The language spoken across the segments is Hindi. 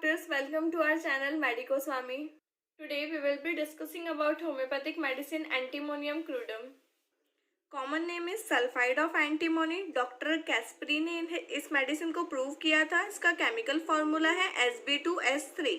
doctors, welcome to our channel Medico Swami. Today we will be discussing about homeopathic medicine Antimonium crudum. Common name is sulphide of antimony. Doctor Caspari ने इस मेडिसिन को प्रूव किया था। इसका केमिकल फॉर्मूला है Sb2S3।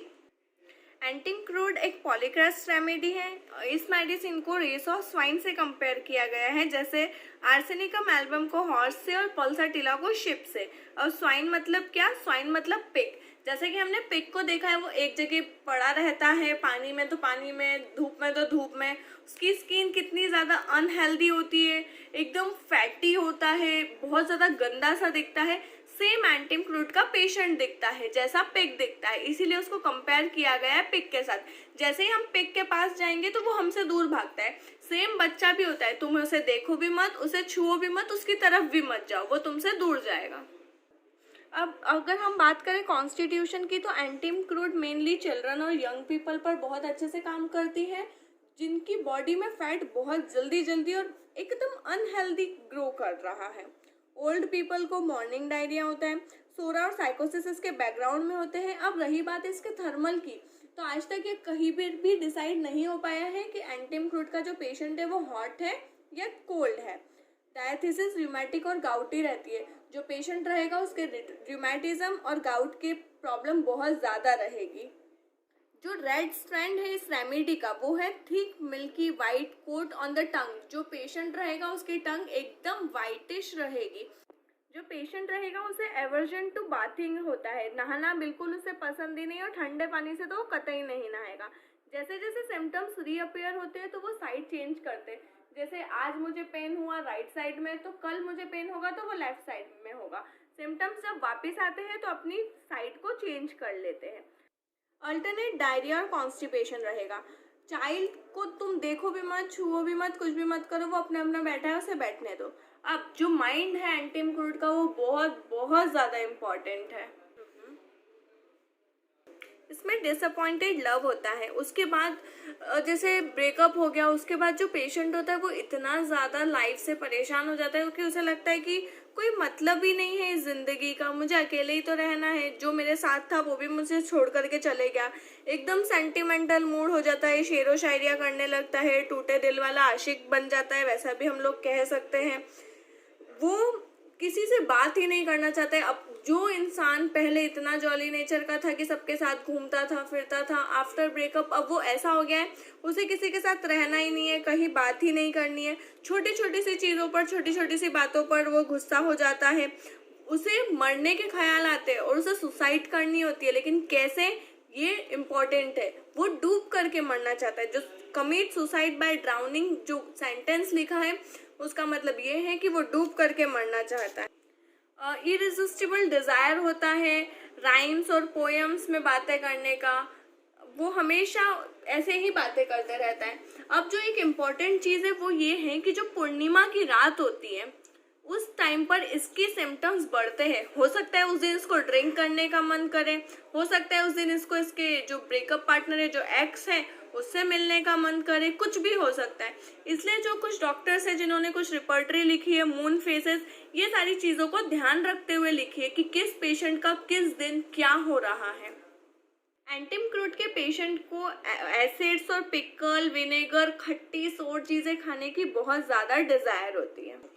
एंटीम क्रूड एक पॉलीक्रस्ट रेमेडी है। इस मेडिसिन को रेस ऑफ स्वाइन से कंपेयर किया गया है, जैसे आर्सेनिकम एल्बम को हॉर्स से और पल्साटिला को शिप से। और स्वाइन मतलब क्या? स्वाइन मतलब पिग। जैसे कि हमने पिग को देखा है, वो एक जगह पड़ा रहता है, पानी में तो पानी में, धूप में तो धूप में। उसकी स्किन कितनी ज़्यादा अनहेल्दी होती है, एकदम फैटी होता है, बहुत ज़्यादा गंदा सा दिखता है। सेम एंटीम क्रूड का पेशेंट दिखता है जैसा पिग दिखता है, इसीलिए उसको कंपेयर किया गया है पिग के साथ। जैसे ही हम पिग के पास जाएंगे तो वो हमसे दूर भागता है। सेम बच्चा भी होता है, तुम उसे देखो भी मत, उसे छुओ भी मत, उसकी तरफ भी मत जाओ, वो तुमसे दूर जाएगा। अब अगर हम बात करें कॉन्स्टिट्यूशन की, तो एंटीम क्रूड मेनली चिल्ड्रन और यंग पीपल पर बहुत अच्छे से काम करती है, जिनकी बॉडी में फैट बहुत जल्दी और एकदम अनहेल्दी ग्रो कर रहा है। ओल्ड पीपल को मॉर्निंग डायरिया होता है, सोरा और साइकोसिस इसके बैकग्राउंड में होते हैं। अब रही बात इसके थर्मल की, तो आज तक ये कहीं पर भी डिसाइड नहीं हो पाया है कि एंटीम क्रूड का जो पेशेंट है वो हॉट है या कोल्ड है। डायथिसिस, रूमेटिक और गाउटी रहती है। जो पेशेंट रहेगा उसके रूमेटिज्म और गाउट की प्रॉब्लम बहुत ज़्यादा रहेगी। जो रेड स्ट्रैंड है इस रेमेडी का, वो है thick milky white coat on the tongue. जो पेशेंट रहेगा उसकी टंग एकदम वाइटिश रहेगी। जो पेशेंट रहेगा उसे एवर्जन टू बाथिंग होता है, नहाना बिल्कुल उसे पसंद ही नहीं, और ठंडे पानी से तो वो कतई नहीं नहाएगा। जैसे जैसे सिम्टम्स रीअपियर होते हैं तो वो साइड चेंज करते हैं। जैसे आज मुझे पेन हुआ राइट साइड में, तो कल मुझे पेन होगा तो वो लेफ्ट साइड में होगा। सिम्टम्स जब वापस आते हैं तो अपनी साइड को चेंज कर लेते हैं। अल्टरनेट डायरिया और कॉन्स्टिपेशन रहेगा। चाइल्ड को तुम देखो भी मत, छुओ भी मत, कुछ भी मत करो, वो अपना अपना बैठा है, उसे बैठने दो। अब जो माइंड है एंटीम क्रूड का, वो बहुत ज़्यादा इम्पॉर्टेंट है। इसमें डिसअपॉइंटेड लव होता है। उसके बाद जैसे ब्रेकअप हो गया, उसके बाद जो पेशेंट होता है वो इतना ज़्यादा लाइफ से परेशान हो जाता है कि उसे लगता है कि कोई मतलब ही नहीं है इस ज़िंदगी का, मुझे अकेले ही तो रहना है, जो मेरे साथ था वो भी मुझे छोड़ करके चले गया। एकदम सेंटिमेंटल मूड हो जाता है, शेरो शायरिया करने लगता है, टूटे दिल वाला आशिक बन जाता है, वैसा भी हम लोग कह सकते हैं। वो किसी से बात ही नहीं करना चाहता है। अब जो इंसान पहले इतना जॉली नेचर का था कि सबके साथ घूमता था फिरता था, आफ्टर ब्रेकअप अब वो ऐसा हो गया है, उसे किसी के साथ रहना ही नहीं है, कहीं बात ही नहीं करनी है। छोटी छोटी सी चीज़ों पर, छोटी छोटी सी बातों पर वो गुस्सा हो जाता है। उसे मरने के ख्याल आते हैं और उसे सुसाइड करनी होती है, लेकिन कैसे, ये इम्पॉर्टेंट है। वो डूब करके मरना चाहता है। जो कमिट सुसाइड बाय ड्राउनिंग जो सेंटेंस लिखा है, उसका मतलब ये है कि वो डूब करके मरना चाहता है। इरिजिस्टिबल डिज़ायर होता है राइम्स और पोएम्स में बातें करने का। वो हमेशा ऐसे ही बातें करते रहता है। अब जो एक इम्पॉर्टेंट चीज़ है वो ये है कि जो पूर्णिमा की रात होती है उस टाइम पर इसकी सिम्टम्स बढ़ते हैं। हो सकता है उस दिन इसको ड्रिंक करने का मन करे, हो सकता है उस दिन इसको इसके जो ब्रेकअप पार्टनर है, जो एक्स है, उससे मिलने का मन करे, कुछ भी हो सकता है। इसलिए जो कुछ डॉक्टर्स हैं जिन्होंने कुछ रिपर्टरी लिखी है, मून फेसेस, ये सारी चीज़ों को ध्यान रखते हुए लिखी है कि किस पेशेंट का किस दिन क्या हो रहा है। एंटीम क्रूड के पेशेंट को एसिड्स और पिकल, विनेगर, खट्टी सोर चीज़ें खाने की बहुत ज़्यादा डिज़ायर होती है।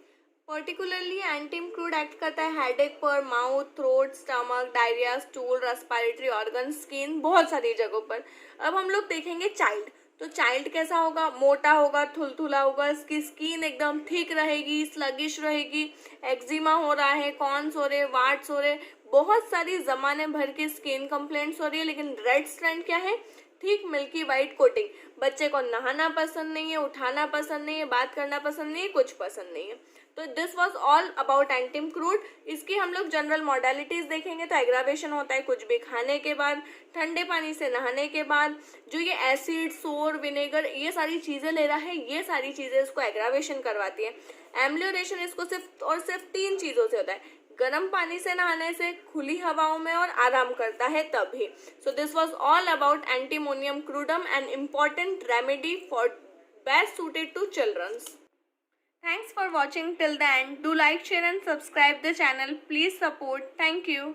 पर्टिकुलरली एंटीम क्रूड एक्ट करता है हेडेक पर, mouth, throat, stomach, diarrhoea, stool, respiratory organ, skin, बहुत सारी जगहों पर। अब हम लोग देखेंगे चाइल्ड, तो चाइल्ड कैसा होगा? मोटा होगा, थुलथुला होगा, इसकी स्किन एकदम थिक रहेगी, स्लगिश रहेगी, एक्जिमा हो रहा है, कॉन्स हो रहे, वार्ड्स हो रहे, बहुत सारी ज़माने भर की स्किन कंप्लेंट्स हो रही है। लेकिन रेड स्ट्रैंड क्या है? Thick milky white coating. बच्चे को नहाना पसंद नहीं है, उठाना पसंद नहीं है, बात करना पसंद नहीं है, कुछ पसंद नहीं है। तो this was all about एंटीम crude. इसकी हम लोग जनरल मॉडलिटीज़ देखेंगे तो एग्रावेशन होता है कुछ भी खाने के बाद, ठंडे पानी से नहाने के बाद। जो ये एसिड, सोर, विनेगर, ये सारी चीज़ें ले रहा है, ये सारी चीज़ें इसको एग्रावेशन करवाती है। एम्ब्लियोरेशन इसको सिर्फ और सिर्फ 3 चीज़ों से होता है: गर्म पानी से नहाने से, खुली हवाओं में, और आराम करता है तभी। So this was all about antimonium crudum, an important remedy for best suited to children's. Thanks for watching till the end. Do like, share and subscribe the channel. Please support. Thank you.